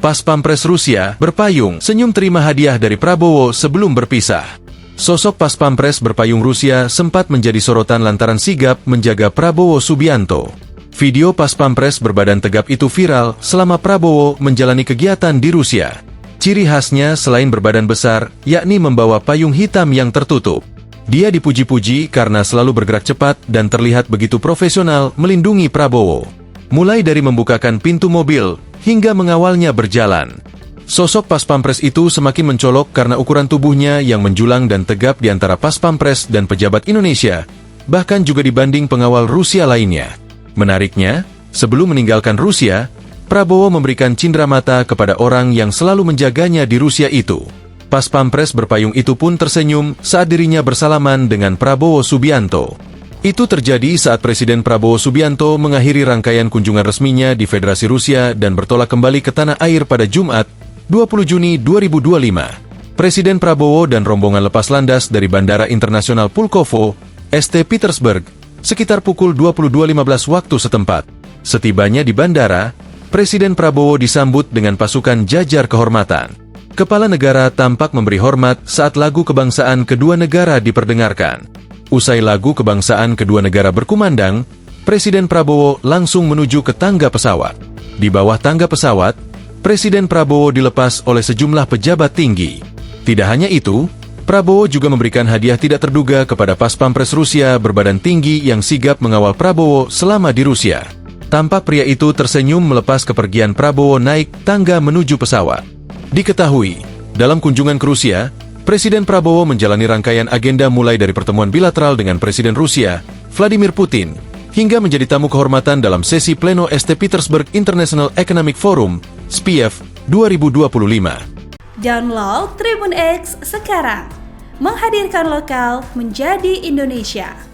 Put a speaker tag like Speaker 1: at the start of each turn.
Speaker 1: Pas Pampres Rusia berpayung, senyum terima hadiah dari Prabowo sebelum berpisah. Sosok Pas Pampres berpayung Rusia sempat menjadi sorotan lantaran sigap menjaga Prabowo Subianto. Video Pas Pampres berbadan tegap itu viral selama Prabowo menjalani kegiatan di Rusia. Ciri khasnya selain berbadan besar, yakni membawa payung hitam yang tertutup. Dia dipuji-puji karena selalu bergerak cepat dan terlihat begitu profesional melindungi Prabowo. Mulai dari membukakan pintu mobil, hingga mengawalnya berjalan. Sosok Pas Pampres itu semakin mencolok karena ukuran tubuhnya yang menjulang dan tegap di antara Pas Pampres dan pejabat Indonesia, bahkan juga dibanding pengawal Rusia lainnya. Menariknya, sebelum meninggalkan Rusia, Prabowo memberikan cindramata kepada orang yang selalu menjaganya di Rusia itu. Pas Pampres berpayung itu pun tersenyum saat dirinya bersalaman dengan Prabowo Subianto. Itu terjadi saat Presiden Prabowo Subianto mengakhiri rangkaian kunjungan resminya di Federasi Rusia dan bertolak kembali ke tanah air pada Jumat, 20 Juni 2025. Presiden Prabowo dan rombongan lepas landas dari Bandara Internasional Pulkovo, St. Petersburg, sekitar pukul 22.15 waktu setempat. Setibanya di bandara, Presiden Prabowo disambut dengan pasukan jajar kehormatan. Kepala negara tampak memberi hormat saat lagu kebangsaan kedua negara diperdengarkan. Usai lagu kebangsaan kedua negara berkumandang, Presiden Prabowo langsung menuju ke tangga pesawat. Di bawah tangga pesawat, Presiden Prabowo dilepas oleh sejumlah pejabat tinggi. Tidak hanya itu, Prabowo juga memberikan hadiah tidak terduga kepada Pas Pampres Rusia berbadan tinggi yang sigap mengawal Prabowo selama di Rusia. Tampak pria itu tersenyum melepas kepergian Prabowo naik tangga menuju pesawat. Diketahui, dalam kunjungan ke Rusia, Presiden Prabowo menjalani rangkaian agenda mulai dari pertemuan bilateral dengan Presiden Rusia, Vladimir Putin, hingga menjadi tamu kehormatan dalam sesi pleno St. Petersburg International Economic Forum, SPIEF 2025.
Speaker 2: Download Tribun X sekarang, menghadirkan lokal menjadi Indonesia.